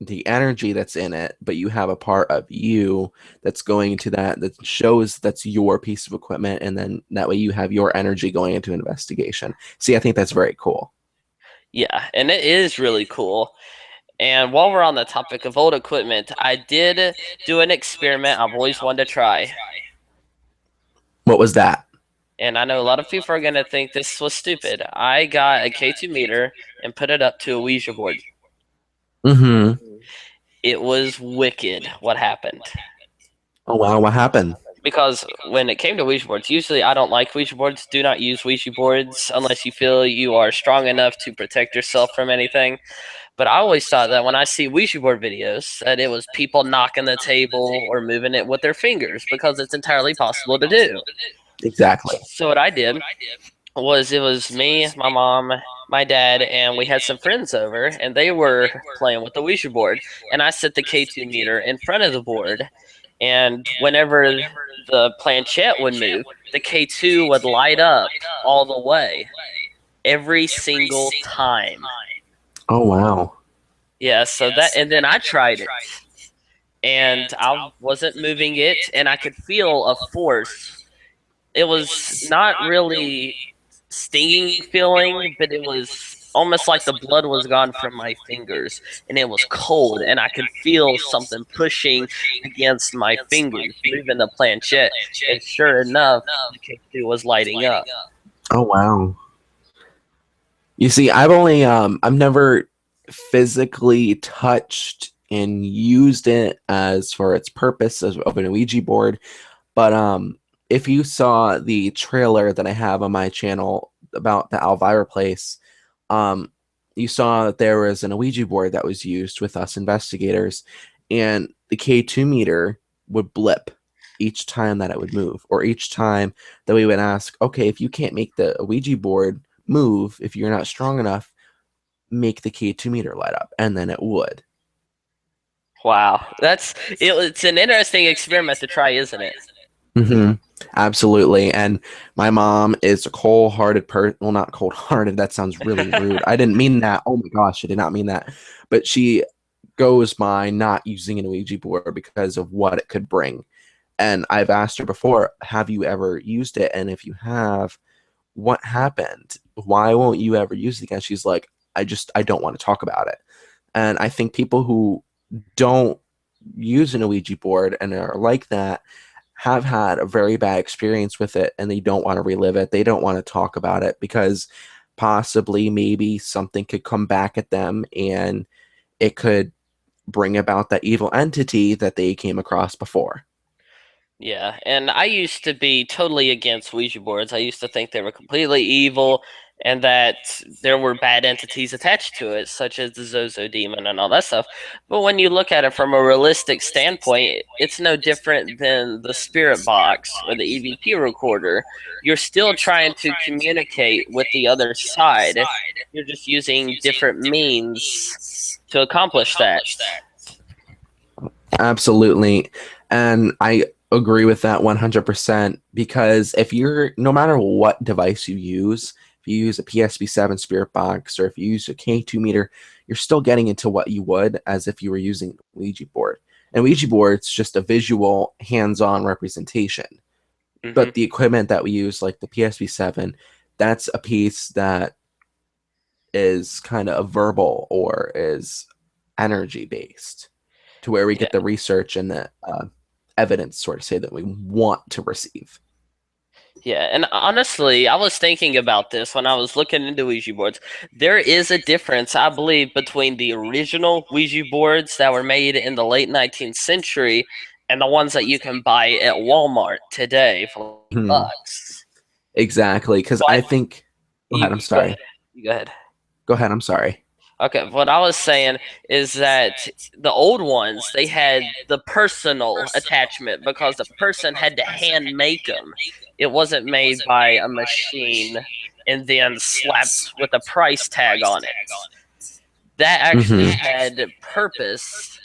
the energy that's in it, but you have a part of you that's going to that shows that's your piece of equipment, and then that way you have your energy going into investigation. See, I think that's very cool. Yeah, and it is really cool. And while we're on the topic of old equipment, I did do an experiment I've always wanted to try. What was that? And I know a lot of people are going to think this was stupid. I got a K2 meter and put it up to a Ouija board. Mm-hmm. It was wicked what happened. Oh wow, what happened? Because when it came to Ouija boards, usually I don't like Ouija boards. Do not use Ouija boards unless you feel you are strong enough to protect yourself from anything. But I always thought that when I see Ouija board videos, that it was people knocking the table or moving it with their fingers because it's entirely possible to do. Exactly. So what I did was it was me, my mom, my dad, and we had some friends over, and they were playing with the Ouija board. And I set the K2 meter in front of the board, and whenever the planchette would move, the K2 would light up all the way, every single time. Oh wow. Yeah, so that, and then I tried it, and I wasn't moving it, and I could feel a force. It was not really stinging feeling, but it was almost like the blood was gone from my fingers, and it was cold, and I could feel something pushing against my fingers, moving the planchette. And sure enough, the K2 was lighting up. Oh wow. You see, I've never physically touched and used it as for its purpose of an Ouija board, but if you saw the trailer that I have on my channel about the Elvira place, um you saw that there was an Ouija board that was used with us investigators, and the K2 meter would blip each time that it would move, or each time that we would ask, okay, if you can't make the Ouija board move, if you're not strong enough, make the K2 meter light up, and then it would. Wow, it's an interesting experiment to try, isn't it? Hmm. Absolutely. And my mom is a cold-hearted person. Well, not cold-hearted. That sounds really rude. I didn't mean that. Oh my gosh, I did not mean that. But she goes by not using an Ouija board because of what it could bring. And I've asked her before, have you ever used it? And if you have, what happened? Why won't you ever use it again? She's like, I don't want to talk about it. And I think people who don't use an Ouija board and are like that have had a very bad experience with it, and they don't want to relive it. They don't want to talk about it because possibly maybe something could come back at them, and it could bring about that evil entity that they came across before. Yeah, and I used to be totally against Ouija boards. I used to think they were completely evil and that there were bad entities attached to it, such as the Zozo demon and all that stuff. But when you look at it from a realistic standpoint, it's no different than the spirit box or the EVP recorder. You're still trying to communicate with the other side. You're just using different means to accomplish that. Absolutely. And I agree with that 100% because if you're, no matter what device you use, if you use a PSP7 Spirit Box or if you use a K2 meter, you're still getting into what you would as if you were using a Ouija board. And Ouija board's just a visual, hands on representation. Hmm. But the equipment that we use, like the PSP7, that's a piece that is kind of verbal or is energy based to where we Yeah. get the research and the evidence sort of say that we want to receive. Yeah, and honestly, I was thinking about this when I was looking into Ouija boards. There is a difference, I believe, between the original Ouija boards that were made in the late 19th century and the ones that you can buy at Walmart today for Hmm. bucks. Exactly, because But I think. Go ahead. I'm you go ahead. sorry. You go ahead. Go ahead. I'm sorry. Okay, what I was saying is that the old ones, they had the personal attachment because the person had to hand make them. It wasn't made by a machine and then slapped with a price tag on it. That actually Hmm. had purpose,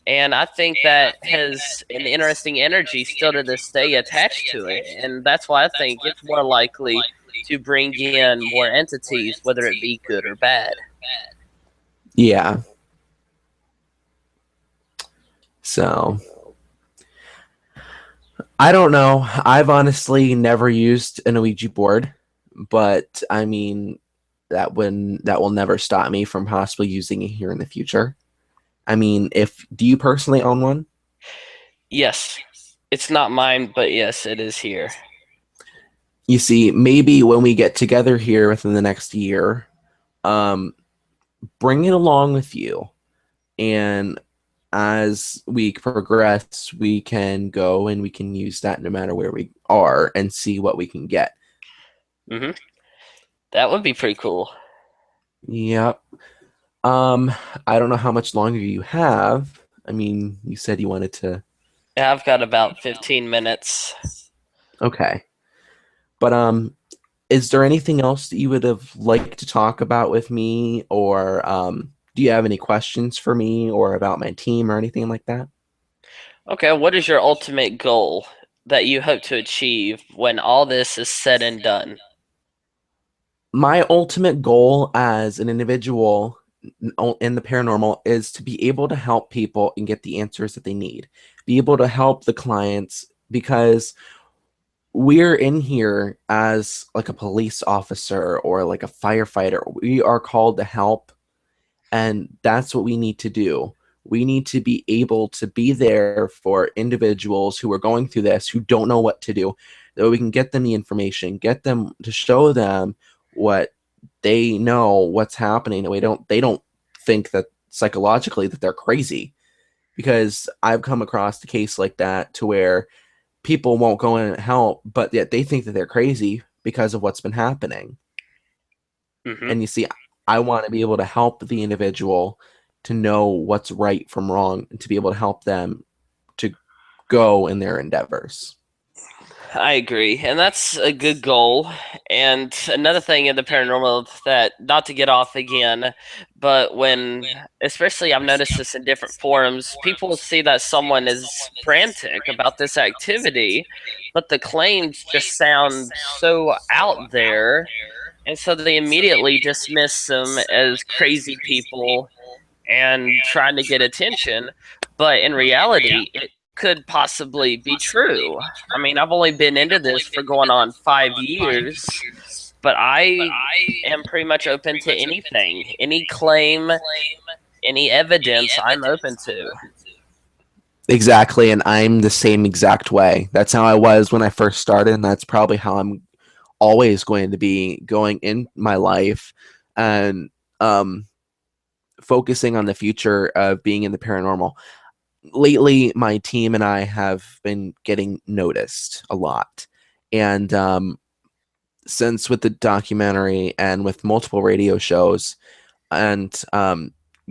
and I think that has an interesting energy still to this day attached to it. And that's why I think it's more likely to bring in more entities, whether it be good or bad. Yeah. So I don't know. I've honestly never used an Ouija board, but I mean that will never stop me from possibly using it here in the future. I mean, if do you personally own one? Yes, it's not mine, but yes, it is here. You see, maybe when we get together here within the next year, um, bring it along with you. And as we progress, we can go and we can use that no matter where we are and see what we can get. Hmm. That would be pretty cool. Yep. Um, I don't know how much longer you have. I mean, you said you wanted to. Yeah, I've got about 15 minutes. Okay. But is there anything else that you would have liked to talk about with me, or do you have any questions for me or about my team or anything like that? Okay, what is your ultimate goal that you hope to achieve when all this is said and done? My ultimate goal as an individual in the paranormal is to be able to help people and get the answers that they need, be able to help the clients because we're in here as like a police officer or like a firefighter. We are called to help, and that's what we need to do. We need to be able to be there for individuals who are going through this, who don't know what to do, that we can get them the information, get them to show them what they know what's happening. And they don't think that psychologically that they're crazy. Because I've come across the case like that to where people won't go in and help, but yet they think that they're crazy because of what's been happening. Hmm. And you see, I want to be able to help the individual to know what's right from wrong and to be able to help them to go in their endeavors. I agree, and that's a good goal. And another thing in the paranormal that, not to get off again, but when, especially I've noticed this in different forums, people will see that someone is frantic about this activity, but the claims just sound so out there, and so they immediately dismiss them as crazy people and trying to get attention. But in reality, it could possibly be true. I mean, I've only been into this for going on 5 years, but I am pretty much open to anything, any claim, any evidence, I'm open to. Exactly, and I'm the same exact way. That's how I was when I first started, and that's probably how I'm always going to be going in my life and um focusing on the future of being in the paranormal. Lately, my team and I have been getting noticed a lot. And since with the documentary and with multiple radio shows and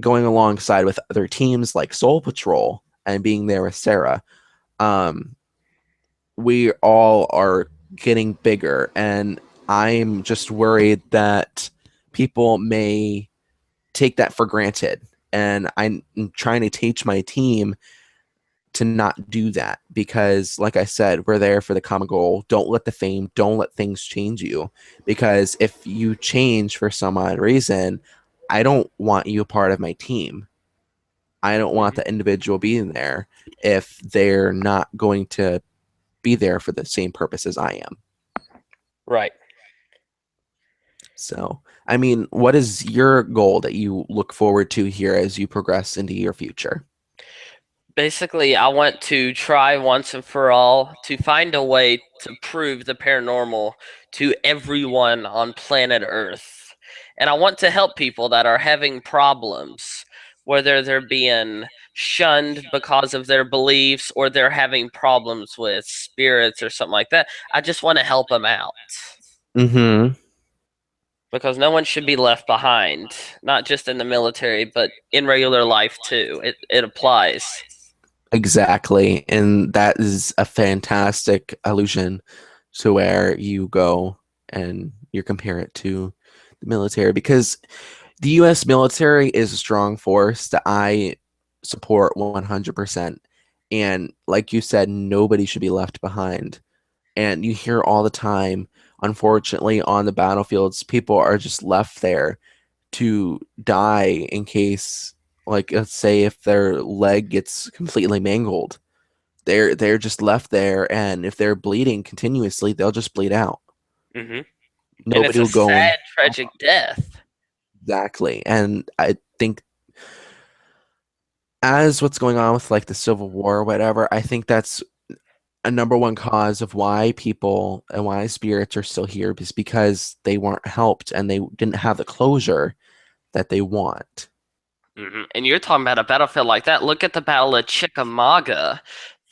going alongside with other teams like Soul Patrol and being there with Sarah, um, we all are getting bigger. And I'm just worried that people may take that for granted. And I'm trying to teach my team to not do that because, like I said, we're there for the common goal. Don't let the fame, don't let things change you. Because if you change for some odd reason, I don't want you a part of my team. I don't want Mhm. the individual being there if they're not going to be there for the same purpose as I am. Right. So, I mean, what is your goal that you look forward to here as you progress into your future? Basically, I want to try once and for all to find a way to prove the paranormal to everyone on planet Earth. And I want to help people that are having problems, whether they're being shunned because of their beliefs or they're having problems with spirits or something like that. I just want to help them out Mm-hmm. because no one should be left behind, not just in the military, but in regular life too. It applies. Exactly. And that is a fantastic allusion to where you go and you compare it to the military because the US military is a strong force that I support 100%. And like you said, nobody should be left behind. And you hear all the time, unfortunately, on the battlefields, people are just left there to die in case, like, let's say if their leg gets completely mangled, they're just left there, and if they're bleeding continuously, they'll just bleed out. Hmm. And it's Nobody a will go and sad, tragic death. exactly. And I think as what's going on with like the Civil War or whatever, I think that's a number one cause of why people and why spirits are still here is because they weren't helped and they didn't have the closure that they want. And you're talking about a battlefield like that. Look at the Battle of Chickamauga.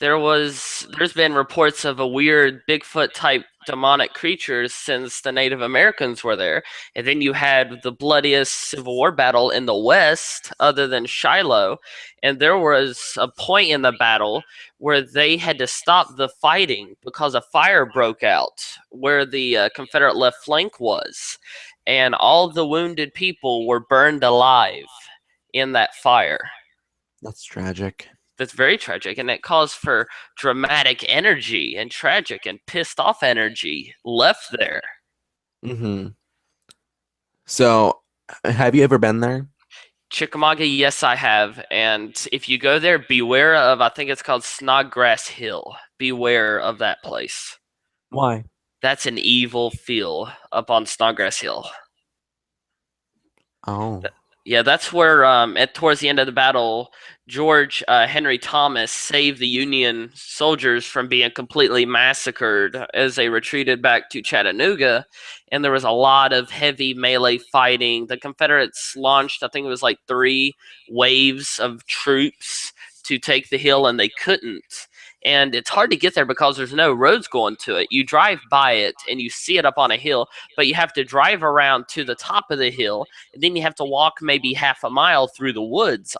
There's been reports of a weird Bigfoot type demonic creatures since the Native Americans were there. And then you had the bloodiest Civil War battle in the West, other than Shiloh. And there was a point in the battle where they had to stop the fighting because a fire broke out where the Confederate left flank was. And all the wounded people were burned alive in that fire. That's tragic. That's very tragic, and it calls for dramatic energy and tragic and pissed off energy left there. Hmm. So, have you ever been there? Chickamauga, yes, I have. And if you go there, beware of, I think it's called Snodgrass Hill. Beware of that place. Why? That's an evil feel up on Snodgrass Hill. Oh, Yeah, that's where towards the end of the battle, George Henry Thomas saved the Union soldiers from being completely massacred as they retreated back to Chattanooga, and there was a lot of heavy melee fighting. The Confederates launched, I think it was like 3 waves of troops to take the hill, and they couldn't. And it's hard to get there because there's no roads going to it. You drive by it and you see it up on a hill, but you have to drive around to the top of the hill, and then you have to walk maybe half a mile through the woods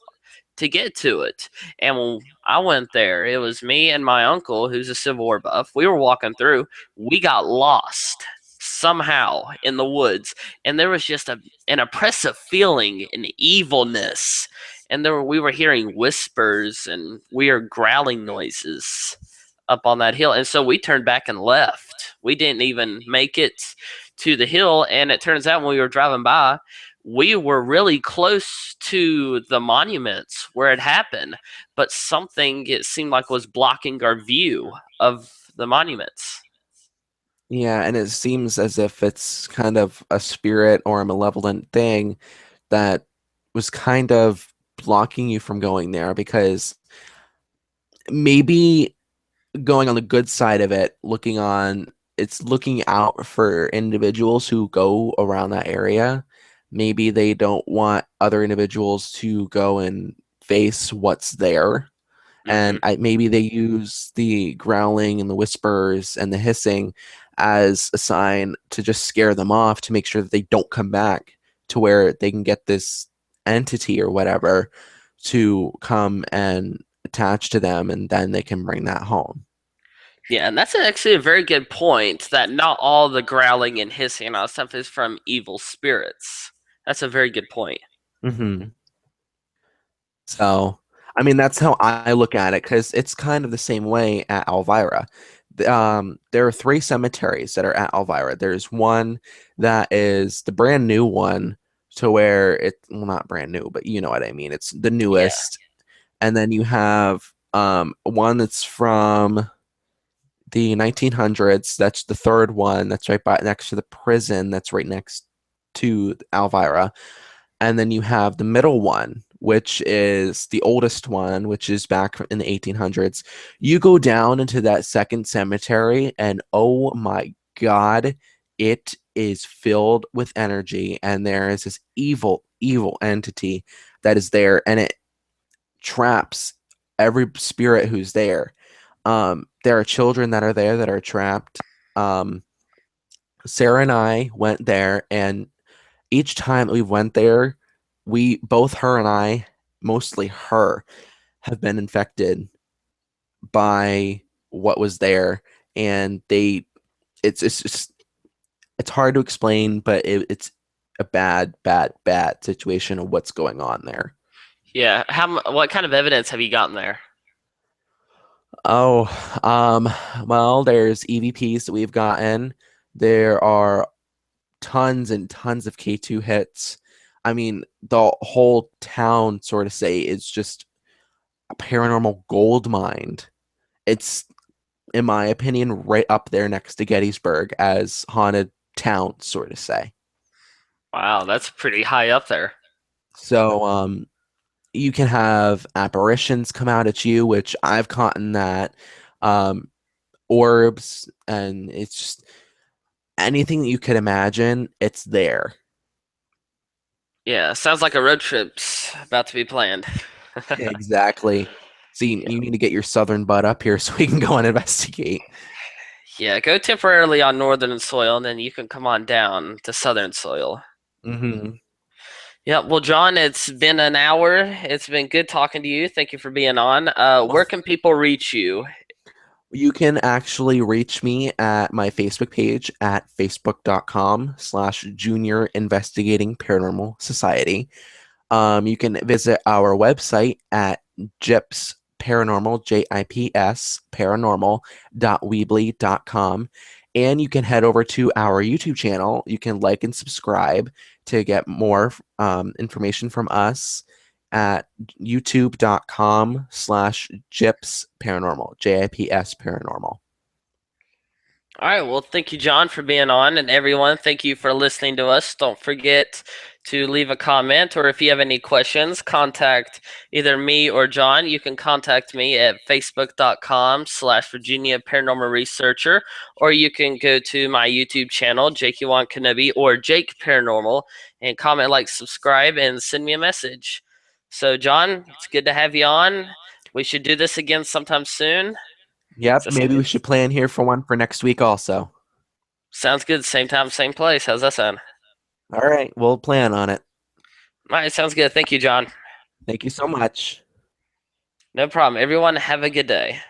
to get to it. And when I went there, it was me and my uncle, who's a Civil War buff. We were walking through. We got lost somehow in the woods, and there was just an oppressive feeling, an evilness. And we were hearing whispers and weird growling noises up on that hill. And so we turned back and left. We didn't even make it to the hill. And it turns out when we were driving by, we were really close to the monuments where it happened, but something it seemed like was blocking our view of the monuments. yeah, and it seems as if it's kind of a spirit or a malevolent thing that was kind of blocking you from going there because maybe going on the good side of it, it's looking out for individuals who go around that area. Maybe they don't want other individuals to go and face what's there. And Hmm. maybe they use the growling and the whispers and the hissing as a sign to just scare them off to make sure that they don't come back to where they can get this entity or whatever to come and attach to them and then they can bring that home. Yeah, and that's actually a very good point that not all the growling and hissing and all that stuff is from evil spirits. That's a very good point. Hmm. So, I mean, that's how I look at it because it's kind of the same way at Elvira. There are three cemeteries that are at Elvira. There's one that is the brand new one, to where well, not brand new, but you know what I mean. It's the Yeah. newest, and then you have one that's from the 1900s. That's the third one. That's right by next to the prison. That's right next to Elvira. And then you have the middle one, which is the oldest one, which is back in the 1800s. You go down into that second cemetery, and oh my God, it is filled with energy. And there is this evil, evil entity that is there, and it traps every spirit who's there. There are children that are there that are trapped. Um, Sarah and I went there, and each time we went there, we both her and I, mostly her, have been infected by what was there, and it's just it's hard to explain, but it's a bad, bad, bad situation of what's going on there. Yeah. What kind of evidence have you gotten there? Oh, well, there's EVPs that we've gotten. There are tons and tons of K2 hits. I mean, the whole town, sort of say, is just a paranormal gold mine. It's, in my opinion, right up there next to Gettysburg as haunted town, sort of say. Wow, that's pretty high up there. So, you can have apparitions come out at you, which I've caught in that. Um, orbs, and it's just anything that you could imagine, it's there. Yeah, sounds like a road trip's about to be planned. Exactly. So you, Yeah. you need to get your southern butt up here so we can go and investigate. Yeah, go temporarily on northern soil, and then you can come on down to southern soil. Hmm. Yeah, well, John, it's been an hour. It's been good talking to you. Thank you for being on. Well, Where can people reach you? you can actually reach me at my Facebook page at facebook.com/junior investigating paranormal society. You can visit our website at JIPS Paranormal, JIPS Paranormal.weebly.com. And you can head over to our YouTube channel. You can like and subscribe to get more information from us at youtube.com/JIPS Paranormal, JIPS Paranormal. All right, well, thank you, John, for being on, and everyone, thank you for listening to us. Don't forget to leave a comment, or if you have any questions, contact either me or John. You can contact me at facebook.com/Virginia Paranormal Researcher, or you can go to my YouTube channel, Jake Yuan Kenobi, or Jake Paranormal, and comment, like, subscribe, and send me a message. So, John, it's good to have you on. We should do this again sometime soon. Yep, So, maybe we should plan here for one for next week also. sounds good. Same time, same place. How's that sound? All right, we'll plan on it. All right, sounds good. Thank you, John. Thank you so much. No problem. Everyone, have a good day.